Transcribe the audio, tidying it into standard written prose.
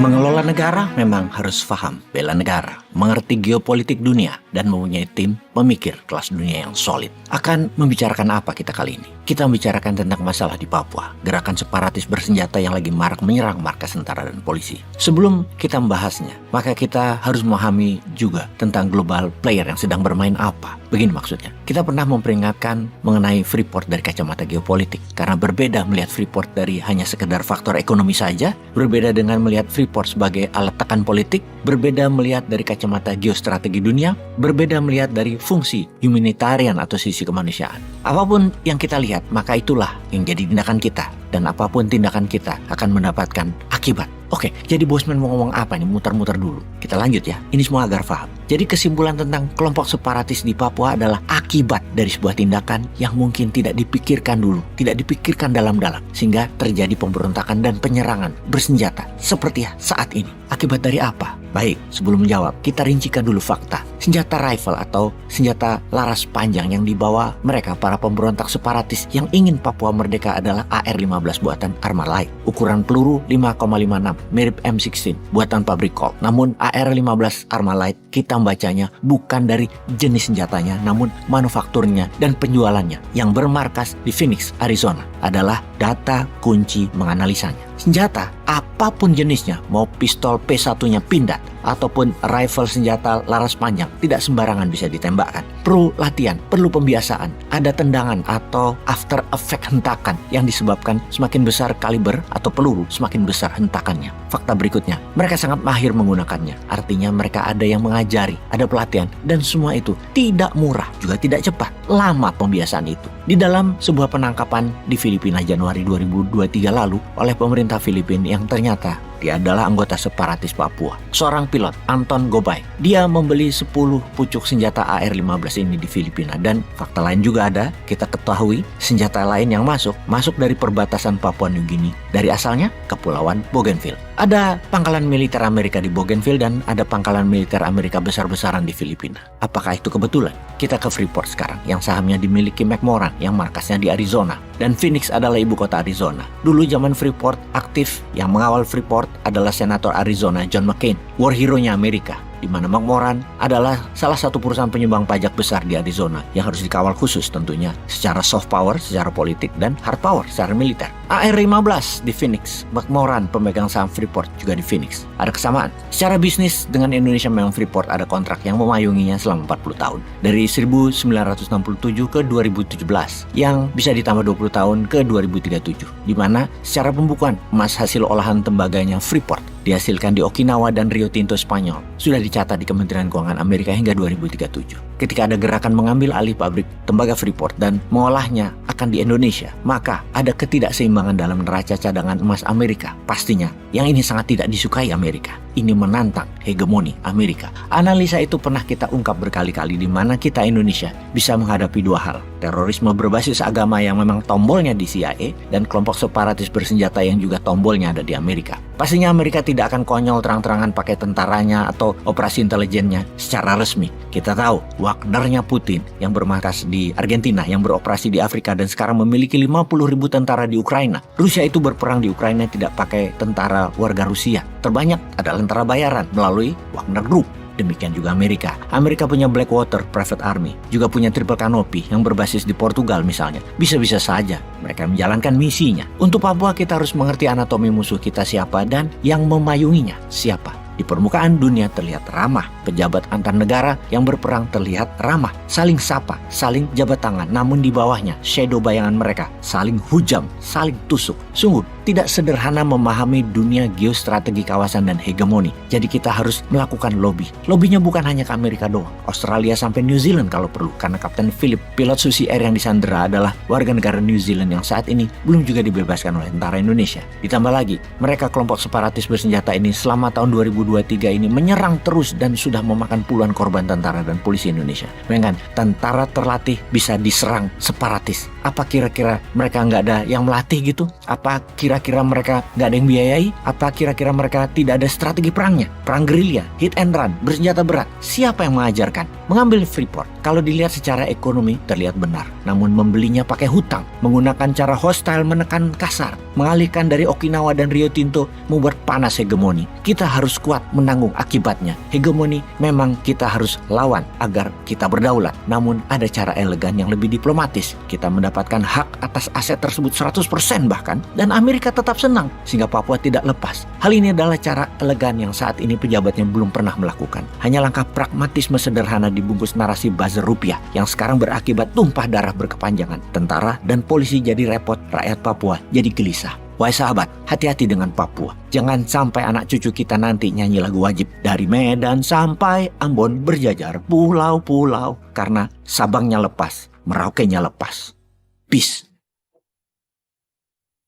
Mengelola negara memang harus paham bela negara, mengerti geopolitik dunia, dan mempunyai tim pemikir kelas dunia yang solid. Akan membicarakan apa kita kali ini? Kita membicarakan tentang masalah di Papua, gerakan separatis bersenjata yang lagi marak menyerang markas tentara dan polisi. Sebelum kita membahasnya, maka kita harus memahami juga tentang global player yang sedang bermain apa. Begini maksudnya, kita pernah memperingatkan mengenai Freeport dari kacamata geopolitik, karena berbeda melihat Freeport dari hanya sekedar faktor ekonomi saja, berbeda dengan melihat Freeport sebagai alat tekan politik, berbeda melihat dari kacamata geostrategi dunia, berbeda melihat dari fungsi humanitarian atau sisi kemanusiaan. Apapun yang kita lihat, maka itulah yang jadi tindakan kita, dan apapun tindakan kita akan mendapatkan akibat. Oke, jadi Bosman mau ngomong apa nih? Muter-muter dulu. Kita lanjut ya, ini semua agar paham. Jadi kesimpulan tentang kelompok separatis di Papua adalah akibat dari sebuah tindakan yang mungkin tidak dipikirkan dulu, tidak dipikirkan dalam-dalam, sehingga terjadi pemberontakan dan penyerangan bersenjata seperti saat ini. Akibat dari apa? Baik, sebelum menjawab, kita rincikan dulu fakta. Senjata rifle atau senjata laras panjang yang dibawa mereka para pemberontak separatis yang ingin Papua merdeka adalah AR-15 buatan Armalite. Ukuran peluru 5,56, mirip M16 buatan pabrik Colt. Namun AR-15 Armalite kita membacanya bukan dari jenis senjatanya, namun manufakturnya dan penjualannya yang bermarkas di Phoenix, Arizona adalah data kunci menganalisanya. Senjata apapun jenisnya, mau pistol P1-nya pindad ataupun rifle senjata laras panjang, tidak sembarangan bisa ditembakkan. Perlu latihan, perlu pembiasaan, ada tendangan atau after effect hentakan yang disebabkan semakin besar kaliber atau peluru, semakin besar hentakannya. Fakta berikutnya, mereka sangat mahir menggunakannya. Artinya mereka ada yang mengajari, ada pelatihan, dan semua itu tidak murah, juga tidak cepat. Lama pembiasaan itu. Di dalam sebuah penangkapan di Filipina Januari 2023 lalu oleh pemerintah Filipina yang ternyata dia adalah anggota separatis Papua. Seorang pilot, Anton Gobay. Dia membeli 10 pucuk senjata AR-15 ini di Filipina. Dan fakta lain juga ada, kita ketahui senjata lain yang masuk dari perbatasan Papua New Guinea. Dari asalnya, Kepulauan Bougainville. Ada pangkalan militer Amerika di Bougainville dan ada pangkalan militer Amerika besar-besaran di Filipina. Apakah itu kebetulan? Kita ke Freeport sekarang, yang sahamnya dimiliki McMoran, yang markasnya di Arizona. Dan Phoenix adalah ibu kota Arizona. Dulu zaman Freeport aktif, yang mengawal Freeport adalah Senator Arizona John McCain, war hero-nya Amerika, di mana McMoran adalah salah satu perusahaan penyumbang pajak besar di Arizona yang harus dikawal khusus tentunya secara soft power, secara politik, dan hard power secara militer. AR-15 di Phoenix, McMoran pemegang saham Freeport juga di Phoenix. Ada kesamaan. Secara bisnis dengan Indonesia memang Freeport ada kontrak yang memayunginya selama 40 tahun. Dari 1967 ke 2017 yang bisa ditambah 20 tahun ke 2037. Di mana secara pembukuan emas hasil olahan tembaganya Freeport dihasilkan di Okinawa dan Rio Tinto Spanyol sudah dicatat di Kementerian Keuangan Amerika hingga 2037. Ketika ada gerakan mengambil alih pabrik tembaga Freeport dan mengolahnya akan di Indonesia, maka ada ketidakseimbangan dalam neraca cadangan emas Amerika. Pastinya, yang ini sangat tidak disukai Amerika. Ini menantang hegemoni Amerika. Analisa itu pernah kita ungkap berkali-kali di mana kita Indonesia bisa menghadapi dua hal. Terorisme berbasis agama yang memang tombolnya di CIA dan kelompok separatis bersenjata yang juga tombolnya ada di Amerika. Pastinya Amerika tidak akan konyol terang-terangan pakai tentaranya atau operasi intelijennya secara resmi. Kita tahu Wagnernya Putin yang bermarkas di Argentina, yang beroperasi di Afrika dan sekarang memiliki 50.000 tentara di Ukraina. Rusia itu berperang di Ukraina tidak pakai tentara warga Rusia. Terbanyak adalah tentara bayaran melalui Wagner Group. Demikian juga Amerika. Amerika punya Blackwater Private Army, juga punya Triple Canopy yang berbasis di Portugal misalnya. Bisa-bisa saja mereka menjalankan misinya. Untuk Papua kita harus mengerti anatomi musuh kita siapa dan yang memayunginya siapa. Di permukaan dunia terlihat ramah, pejabat antar negara yang berperang terlihat ramah, saling sapa, saling jabat tangan, namun di bawahnya shadow bayangan mereka saling hujam, saling tusuk. Sungguh tidak sederhana memahami dunia geostrategi kawasan dan hegemoni. Jadi kita harus melakukan lobby. Lobbynya bukan hanya ke Amerika doang, Australia sampai New Zealand kalau perlu, karena Kapten Philip, pilot Susi Air yang disandera adalah warga negara New Zealand yang saat ini belum juga dibebaskan oleh tentara Indonesia. Ditambah lagi, mereka kelompok separatis bersenjata ini selama tahun 2023 ini menyerang terus dan sudah memakan puluhan korban tentara dan polisi Indonesia. Bayangkan, tentara terlatih bisa diserang separatis. Apa kira-kira mereka nggak ada yang melatih gitu? Apa kira-kira mereka nggak ada yang biayai? Apa kira-kira mereka tidak ada strategi perangnya? Perang gerilya, hit and run, bersenjata berat. Siapa yang mengajarkan? Mengambil Freeport, kalau dilihat secara ekonomi terlihat benar. Namun membelinya pakai hutang, menggunakan cara hostile menekan kasar, mengalihkan dari Okinawa dan Rio Tinto, membuat panas hegemoni. Kita harus kuat menanggung akibatnya. Hegemoni memang kita harus lawan agar kita berdaulat. Namun ada cara elegan yang lebih diplomatis. Kita mendapatkan hak atas aset tersebut 100% bahkan, dan Amerika tetap senang sehingga Papua tidak lepas. Hal ini adalah cara elegan yang saat ini pejabatnya belum pernah melakukan. Hanya langkah pragmatisme sederhana dibungkus narasi buzzer rupiah yang sekarang berakibat tumpah darah berkepanjangan. Tentara dan polisi jadi repot, rakyat Papua jadi gelisah. Wahai sahabat, hati-hati dengan Papua. Jangan sampai anak cucu kita nanti nyanyi lagu wajib. Dari Medan sampai Ambon berjajar pulau-pulau. Karena Sabangnya lepas, Meraukenya lepas. Peace.